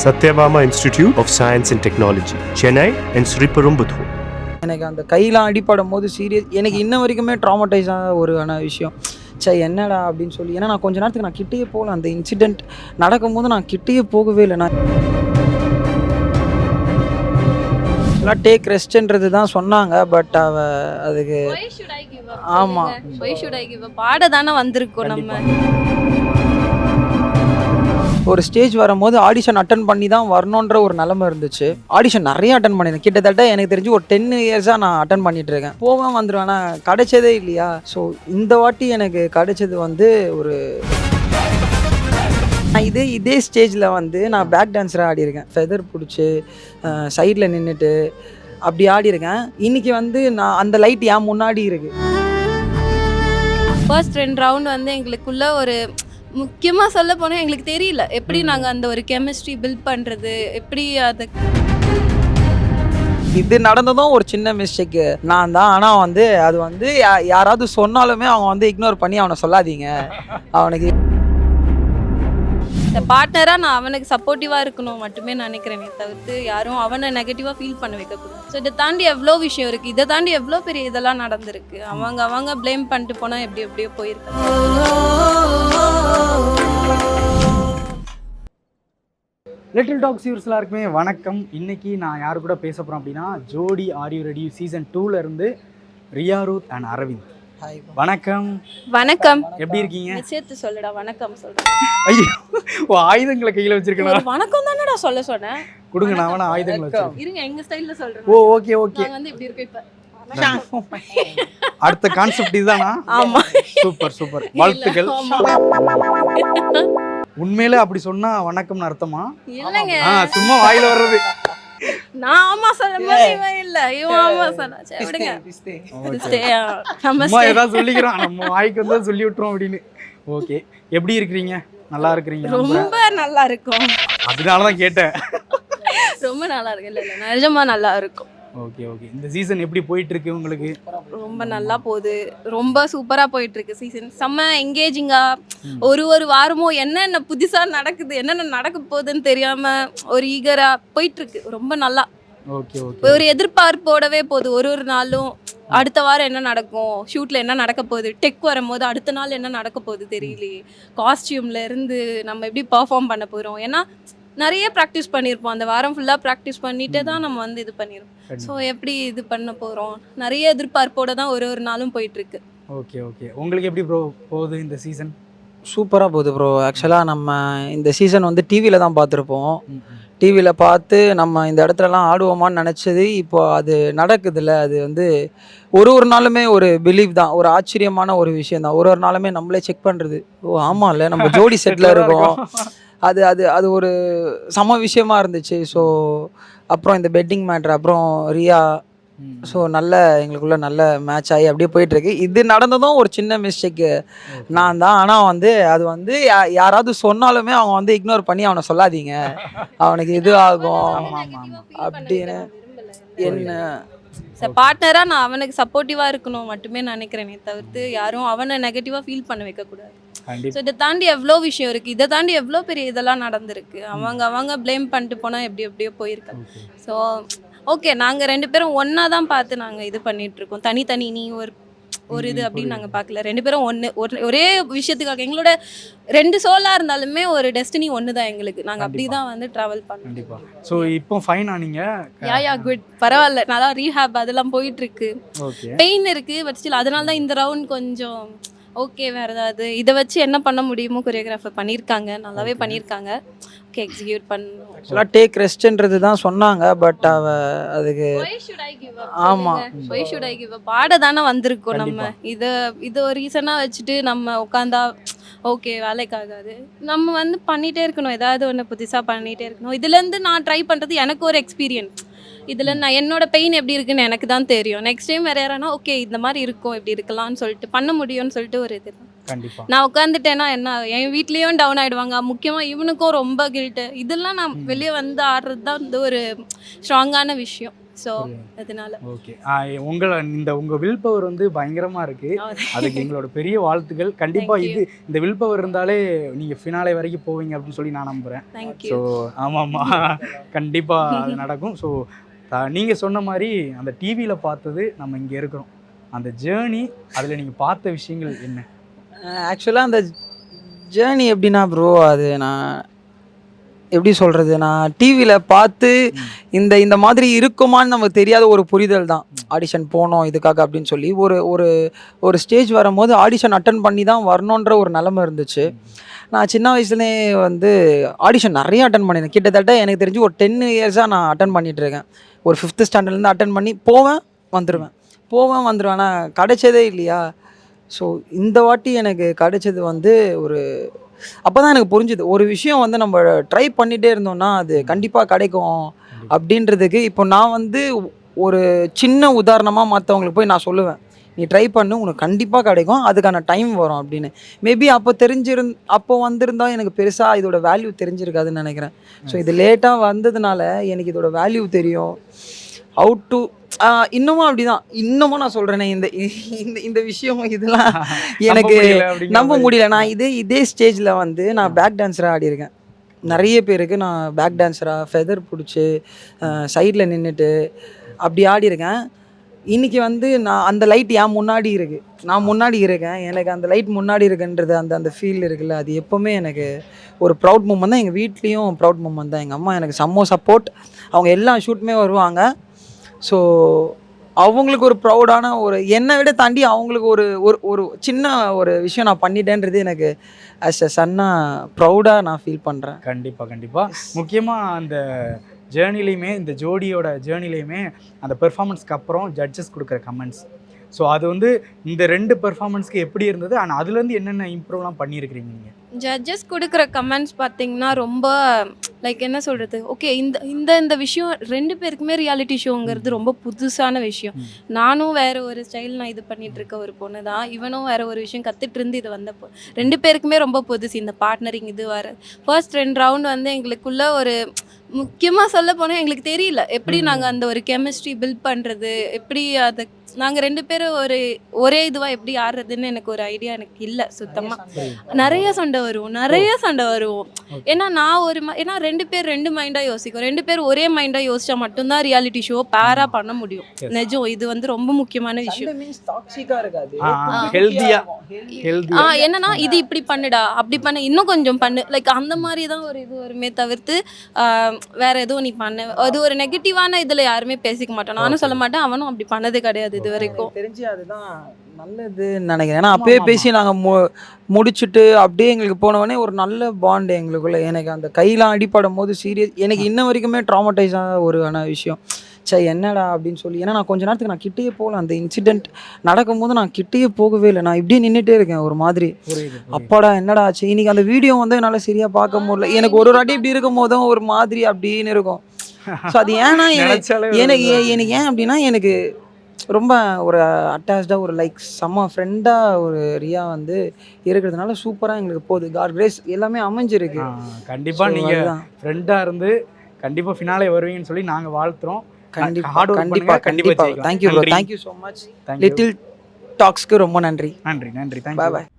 Satyabama Institute of Science and Technology, Chennai and Sriperumbudur. எனக்கு அந்த கையெல்லாம் அடிப்படும் போது எனக்கு இன்ன வரைக்குமே ட்ராமடைஸ் ஒரு விஷயம். என்னடா அப்படின்னு சொல்லி, ஏன்னா நான் கொஞ்ச நேரத்துக்கு நான் கிட்டேயே போகல. அந்த இன்சிடெண்ட் நடக்கும்போது நான் கிட்டேயே போகவே இல்லை. நான் டேக் ரெஸ்ட்ன்றது தான் சொன்னாங்க. பட் அதுக்கு ஆமாம் பாட தானே வந்திருக்கோம் நம்ம. ஒரு ஸ்டேஜ் வரும்போது ஆடிஷன் அட்டன் பண்ணி தான் வரணுன்ற ஒரு நிலைமை இருந்துச்சு. ஆடிஷன் நிறைய அட்டன் பண்ணியிருந்தேன். கிட்டத்தட்ட எனக்கு தெரிஞ்சு ஒரு 10 இயர்ஸாக நான் அட்டன் பண்ணிட்டு இருக்கேன். போவேன் வந்துடுவேன், ஆனால் கிடைச்சதே இல்லையா. ஸோ இந்த வாட்டி எனக்கு கிடைச்சது வந்து ஒரு நான் இதே ஸ்டேஜில் வந்து நான் பேக் டான்ஸராக ஆடியிருக்கேன். ஃபெதர் பிடிச்சி சைடில் நின்றுட்டு அப்படி ஆடியிருக்கேன். இன்றைக்கி வந்து நான் அந்த லைட் ஏன் முன்னாடி இருக்குது. ஃபர்ஸ்ட் 2 ரவுண்ட் வந்து எங்களுக்குள்ள ஒரு முக்கியமாக சொல்ல போனால் எங்களுக்கு தெரியல எப்படி நாங்கள் அந்த ஒரு கெமிஸ்ட்ரி பில்ட் பண்ணுறது, எப்படி அதை இது நடந்ததும் ஒரு சின்ன மிஸ்டேக்கு நான் தான். ஆனால் வந்து அது வந்து யாராவது சொன்னாலுமே அவங்க வந்து இக்னோர் பண்ணி அவனை சொல்லாதீங்க. அவனுக்கு இந்த பார்ட்னராக நான் அவனுக்கு சப்போர்ட்டிவாக இருக்கணும் மட்டுமே நினைக்கிறேனே தவிர்த்து யாரும் அவனை நெகட்டிவாக ஃபீல் பண்ண வைக்கக்கூடாது. ஸோ இதை தாண்டி எவ்வளோ விஷயம் இருக்குது, இதை தாண்டி எவ்வளோ பெரிய இதெல்லாம் நடந்திருக்கு. அவங்க ப்ளேம் பண்ணிட்டு போனால் எப்படியோ போயிருக்காங்க. லிட்டில் டாக்ஸ் வியூவர்ஸ் எல்லாருக்குமே வணக்கம். இன்னைக்கு நான் யார் கூட பேச போகிறேன் அப்படின்னா, ஜோடி ஆர் யூ ரெடி சீசன் 2ல இருந்து ரியா ரூத் அண்ட் அரவிந்த். வணக்கம். வணக்கம், எப்படி இருக்கீங்க? சேர்த்து சொல்லுடா. வணக்கம் சொல்றேன். ஐயோ, ஆயுதங்களை கையில வச்சிருக்கேன். வணக்கம் தானடா சொல்ல சொன்னேன். கொடுங்க, நான் வேணா ஆயுதங்களை வச்சிருக்கேன். இருங்க, எங்க ஸ்டைல்ல சொல்றேன். ஓ ஓகே ஓகே. நான் வந்து இப்படி இருக்கேன் இப்ப. அடுத்த கான்செப்ட் இதுதானா? ஆமா, சூப்பர் சூப்பர், வாழ்த்துக்கள். உண்மையில அப்படி சொன்னா வணக்கம்னு அர்த்தமா? இல்லங்க, சும்மா வாயில வர்றது. நான் ஆமா சொல்லும்போது இவன் இல்ல, இவன் ஆமா சொன்னா. சரி விடுங்க, சும்மா ஏதாவது சொல்லிக்கிறோம், நம்ம வாய்க்கு வந்தா சொல்லி விட்டுறோம் அப்படின்னு. ஓகே, எப்படி இருக்கிறீங்க? நல்லா இருக்கிறீங்க? ரொம்ப நல்லா இருக்கும். அதனாலதான் கேட்டேன். ரொம்ப நல்லா இருக்கு. இல்ல நிஜமா நல்லா இருக்கும். Okay okay. இந்த சீசன் எப்படி போயிட்டு இருக்கு உங்களுக்கு? ரொம்ப நல்லா போகுது. ரொம்ப சூப்பரா போயிட்டு இருக்கு சீசன். செம்ம என்கேஜிங்கா ஒரு வாரமும் என்னென்ன புதுசா நடக்குது, என்னென்ன நடக்க போகுதுன்னு தெரியாம ஒரு ஈகரா போயிட்டு இருக்கு. ரொம்ப நல்லா. Okay okay. ஒரு எதிர்பார்ப்போடவே போகுது. ஒரு நாளும் அடுத்த வாரம் என்ன நடக்கும், ஷூட்ல என்ன நடக்க போகுது, டெக் வரும்போது அடுத்த நாள் என்ன நடக்க போகுது தெரியலையே, காஸ்டியூம்ல இருந்து நம்ம எப்படி பெர்ஃபார்ம் பண்ண போறோம். ஏன்னா நிறைய ப்ராக்டிஸ் பண்ணியிருப்போம். அந்த வாரம் ஃபுல்லாக ப்ராக்டிஸ் பண்ணிட்டு தான் நம்ம வந்து இது பண்ணியிருப்போம். ஸோ எப்படி இது பண்ண போகிறோம், நிறைய எதிர்பார்ப்போடு தான் ஒரு நாளும் போயிட்டுருக்கு. Okay okay. உங்களுக்கு எப்படி ப்ரோ போகுது இந்த சீசன்? சூப்பராக போகுது ப்ரோ. ஆக்சுவலாக நம்ம இந்த சீசன் வந்து டிவியில் தான் பார்த்துருப்போம். டிவியில் பார்த்து நம்ம இந்த இடத்துலலாம் ஆடுவோமான்னு நினச்சது இப்போ அது நடக்குதுல்ல. அது வந்து ஒரு நாளுமே ஒரு பிலீவ் தான், ஒரு ஆச்சரியமான ஒரு விஷயம் தான். ஒரு நாளுமே நம்மளே செக் பண்ணுறது, ஓ ஆமாம் இல்லை நம்ம ஜோடி செட்டில் இருக்கோம். அது அது அது ஒரு சம விஷயமா இருந்துச்சு. ஸோ அப்புறம் இந்த பெட்டிங் மேட்ரு, அப்புறம் ரியா, ஸோ நல்ல எங்களுக்குள்ள நல்ல மேட்ச் ஆகி அப்படியே போயிட்டுருக்கு. இது நடந்ததும் ஒரு சின்ன மிஸ்டேக்கு நான் தான். ஆனால் வந்து அது வந்து யாராவது சொன்னாலுமே அவங்க வந்து இக்னோர் பண்ணி அவனை சொல்லாதீங்க, அவனுக்கு இது ஆகும் அப்படின்னு. என்ன பார்ட்னராக நான் அவனுக்கு சப்போர்ட்டிவாக இருக்கணும் மட்டுமே நினைக்கிறேனே தவிர்த்து யாரும் அவனை நெகட்டிவாக ஃபீல் பண்ண வைக்கக்கூடாது. ஸோ இதை தாண்டி எவ்வளோ விஷயம் இருக்குது, இதை தாண்டி எவ்வளோ பெரிய இதெல்லாம் நடந்திருக்கு. அவங்க ப்ளேம் பண்ணிட்டு போனால் எப்படியோ போயிருக்காங்க. ஸோ ஓகே, நாங்கள் 2 பேரும் ஒன்றா தான் பார்த்து நாங்கள் இது பண்ணிகிட்ருக்கோம். தனி நீ ஒரு இது அப்படின்னு நாங்கள் பார்க்கல. 2 பேரும் ஒரே விஷயத்துக்காக எங்களோட 2 சோலாக இருந்தாலுமே ஒரு டெஸ்டினி ஒன்று தான் எங்களுக்கு. நாங்கள் அப்படி தான் வந்து ட்ராவல் பண்ணோம். கண்டிப்பாக. ஸோ இப்போ ஃபைன் ஆனீங்க? யா குட், பரவாயில்ல. நல்லா ரீஹேப் அதெல்லாம் போயிட்டுருக்கு. பெயின் இருக்குது, பட் ஸ்டில் அதனால தான் இந்த ரவுண்ட் கொஞ்சம் ஓகே. வேறு ஏதாவது இதை வச்சு என்ன பண்ண முடியுமோ கொரியோகிராஃபர் பண்ணியிருக்காங்க, நல்லாவே பண்ணியிருக்காங்க. ஓகே, எக்ஸிக்யூட் பண்ணணும். ஆக்சுவலாக டேக் ரெஸ்ட்ன்றது தான் சொன்னாங்க. பட் அதுக்கு ஆமாம் பாட தானே வந்திருக்கோம் நம்ம. இதை ஒரு ரீசனாக வச்சுட்டு நம்ம உட்காந்தா ஓகே வேலைக்காகாது. நம்ம வந்து பண்ணிகிட்டே இருக்கணும், ஏதாவது ஒன்று புதுசாக பண்ணிகிட்டே இருக்கணும். இதுலேருந்து நான் ட்ரை பண்ணுறது எனக்கு ஒரு எக்ஸ்பீரியன்ஸ். இதில் நான் என்னோட பெயின் எப்படி இருக்குன்னு எனக்கு தான் தெரியும். நெக்ஸ்ட் டைம் வேறு யாரானா ஓகே இந்த மாதிரி இருக்கும், இப்படி இருக்கலாம்னு சொல்லிட்டு பண்ண முடியும்னு சொல்லிட்டு ஒரு இது தான். கண்டிப்பாக. நான் உட்காந்துட்டேன்னா என்ன, என் வீட்லேயும் டவுன் ஆகிடுவாங்க. முக்கியமாக இவனுக்கும் ரொம்ப கில்ட்டு. இதெல்லாம் நான் வெளியே வந்து ஆடுறது தான் வந்து ஒரு ஸ்ட்ராங்கான விஷயம். ஸோ அதனால ஓகே. உங்கள் வில் பவர் வந்து பயங்கரமாக இருக்குது. அதுக்கு எங்களோட பெரிய வாழ்த்துக்கள். கண்டிப்பாக இந்த வில் பவர் இருந்தாலே நீங்கள் ஃபினாலே வரைக்கும் போவீங்க அப்படின்னு சொல்லி நான் நம்புகிறேன். ஸோ ஆமாம்மா, கண்டிப்பாக அது நடக்கும். ஸோ நீங்கள் சொன்ன மாதிரி அந்த டிவியில் பார்த்தது நம்ம இங்கே இருக்கிறோம், அந்த ஜேர்னி, அதில் நீங்கள் பார்த்த விஷயங்கள் என்ன? ஆக்சுவலாக அந்த ஜேர்னி எப்படின்னா ப்ரோ, அது நான் எப்படி சொல்கிறது, நான் டிவியில் பார்த்து இந்த மாதிரி இருக்குமான்னு நமக்கு தெரியாத ஒரு புரிதல் தான். ஆடிஷன் போனோம் இதுக்காக அப்படின்னு சொல்லி ஒரு ஒரு ஒரு ஸ்டேஜ் வரும்போது ஆடிஷன் அட்டன் பண்ணி தான் வரணுன்ற ஒரு நிலமை இருந்துச்சு. நான் சின்ன வயசுலேயே வந்து ஆடிஷன் நிறைய அட்டன் பண்ணியிருக்கேன். கிட்டத்தட்ட எனக்கு தெரிஞ்சு ஒரு 10 இயர்ஸாக நான் அட்டன் பண்ணிகிட்ருக்கேன். ஒரு 5th ஸ்டாண்டர்ட்லேருந்து அட்டன் பண்ணி போவேன் வந்துடுவேன். ஆனால் கிடைச்சதே இல்லையா. ஸோ இந்த வாட்டி எனக்கு கிடைச்சது வந்து ஒரு அப்போ தான் எனக்கு புரிஞ்சுது, ஒரு விஷயம் வந்து நம்ம ட்ரை பண்ணிகிட்டே இருந்தோம்னா அது கண்டிப்பாக கிடைக்கும் அப்படின்றதுக்கு. இப்போ நான் வந்து ஒரு சின்ன உதாரணமாக மற்றவங்களுக்கு போய் நான் சொல்லுவேன், நீ ட்ரை பண்ணு, உனக்கு கண்டிப்பாக கிடைக்கும், அதுக்கான டைம் வரும் அப்படின்னு. மேபி அப்போ வந்திருந்தா எனக்கு பெருசாக இதோட வேல்யூ தெரிஞ்சிருக்காதுன்னு நினைக்கிறேன். ஸோ இது லேட்டாக வந்ததுனால எனக்கு இதோட வேல்யூ தெரியும். ஹவு டு இன்னமும் அப்படிதான், இன்னமும் நான் சொல்கிறேனே, இந்த விஷயம் இதெல்லாம் எனக்கு நம்ப முடியல. நான் இதே ஸ்டேஜில் வந்து நான் பேக் டான்ஸராக ஆடியிருக்கேன். நிறைய பேருக்கு நான் பேக் டான்ஸராக ஃபெதர் பிடிச்சி சைடில் நின்றுட்டு அப்படி ஆடியிருக்கேன். இன்றைக்கி வந்து நான் அந்த லைட் என் முன்னாடி இருக்குது, நான் முன்னாடி இருக்கேன், எனக்கு அந்த லைட் முன்னாடி இருக்குன்றது அந்த ஃபீல் இருக்குல்ல, அது எப்போவுமே எனக்கு ஒரு ப்ரௌட் மூமெண்ட் தான். எங்கள் வீட்லேயும் ப்ரௌட் மூமெண்ட் தான். எங்கள் அம்மா எனக்கு செம்ம சப்போர்ட், அவங்க எல்லா ஷூட்டுமே வருவாங்க. ஸோ அவங்களுக்கு ஒரு ப்ரௌடான ஒரு என்னை விட தாண்டி அவங்களுக்கு ஒரு சின்ன ஒரு விஷயம் நான் பண்ணிட்டேன்றது எனக்கு ஆஸ் அ சன்னாக ப்ரௌடாக நான் ஃபீல் பண்ணுறேன். கண்டிப்பாக முக்கியமாக அந்த ஜேர்னிலையுமே, இந்த ஜோடியோட ஜேர்னிலையுமே அந்த பெர்ஃபார்மன்ஸ்க்கு அப்புறம் ஜட்ஜஸ் கொடுக்குற கமெண்ட்ஸ், ஸோ அது வந்து இந்த 2 பெர்ஃபார்மன்ஸ்க்கு எப்படி இருந்தது, ஆனால் அதுலேருந்து என்னென்ன இம்ப்ரூவ்லாம் பண்ணியிருக்கிறீங்க நீங்கள்? ஜட்ஜஸ் கொடுக்குற கமெண்ட்ஸ் பார்த்தீங்கன்னா ரொம்ப லைக் என்ன சொல்கிறது, ஓகே இந்த விஷயம் 2 பேருக்குமே ரியாலிட்டி ஷோங்கிறது ரொம்ப புதுசான விஷயம். நானும் வேறு ஒரு ஸ்டைல் நான் இது பண்ணிகிட்டு இருக்க ஒரு பொண்ணு தான், இவனும் வேறு ஒரு விஷயம் கற்றுட்டு இருந்து இது வந்தப்போ 2 பேருக்குமே ரொம்ப புதுசு இந்த பார்ட்னரிங். இது வர ஃபர்ஸ்ட் 2 ரவுண்ட் வந்து எங்களுக்குள்ள ஒரு முக்கியமாக சொல்ல போனால் எங்களுக்கு தெரியல எப்படி நாங்கள் அந்த ஒரு கெமிஸ்ட்ரி பில்ட் பண்ணுறது, எப்படி அதை நாங்கள் 2 பேரும் ஒரே இதுவாக எப்படி ஆடுறதுன்னு எனக்கு ஒரு ஐடியா எனக்கு இல்லை சுத்தமாக. நிறைய சண்டை வருவோம். ஏன்னா ஏன்னா 2 பேர் 2 மைண்டாக யோசிக்கும், 2 பேர் ஒரே மைண்டாக யோசிச்சா மட்டும்தான் ரியாலிட்டி ஷோ பேராக பண்ண முடியும். நிஜம், இது வந்து ரொம்ப முக்கியமான விஷயம். என்னன்னா இது இப்படி பண்ணுடா, அப்படி பண்ண, இன்னும் கொஞ்சம் பண்ணு, லைக் அந்த மாதிரி தான் ஒரு இது வருமே தவிர்த்து வேற எதுவும் நீ பண்ண அது ஒரு நெகட்டிவான இதில் யாருமே பேசிக்க மாட்டோம். நானும் சொல்ல மாட்டேன், அவனும் அப்படி பண்ணது கிடையாது இது வரைக்கும். தெரிஞ்சு அதுதான் நல்லதுன்னு நினைக்கிறேன். ஏன்னா அப்பயே பேசி நாங்கள் முடிச்சுட்டு அப்படியே எங்களுக்கு போனவொடனே ஒரு நல்ல பாண்ட் எங்களுக்குள்ள. எனக்கு அந்த கையெல்லாம் அடிப்படும் போது சீரியஸ் எனக்கு இன்ன வரைக்குமே ட்ராமடைஸான ஒரு விஷயம். சரி என்னடா அப்படின்னு சொல்லி, ஏன்னா நான் கொஞ்ச நேரத்துக்கு நான் கிட்டேயே போகல, அந்த இன்சிடெண்ட் நடக்கும்போது நான் கிட்டேயே போகவே இல்லை, நான் இப்படியே நின்றுட்டே இருக்கேன் ஒரு மாதிரி. அப்பாடா என்னடா ஆச்சு, இன்னைக்கு அந்த வீடியோ வந்து என்னால் சரியாக பார்க்க முடியல, எனக்கு ஒரு வாட்டி இப்படி இருக்கும் போதும் ஒரு மாதிரி அப்படின்னு இருக்கும். ஸோ அது ஏன்னா எனக்கு ஏன் அப்படின்னா எனக்கு ரொம்ப ஒரு அட்டாச்சாக ஒரு லைக் செம்ம ஃப்ரெண்டாக ஒரு ரியா வந்து இருக்கிறதுனால சூப்பராக எங்களுக்கு போகுது. காட் கிரேஸ் எல்லாமே அமைஞ்சிருக்கு. கண்டிப்பாக நீங்கள் ஃப்ரெண்டாக இருந்து கண்டிப்பாக ஃபினாலே வருவீங்கன்னு சொல்லி நாங்கள் வாழ்த்துறோம். கண்டிப்பாக thank you bro, thank you so much. Little டாக்ஸ்க்கு ரொம்ப நன்றி. தேங்க்யூ. பாய்.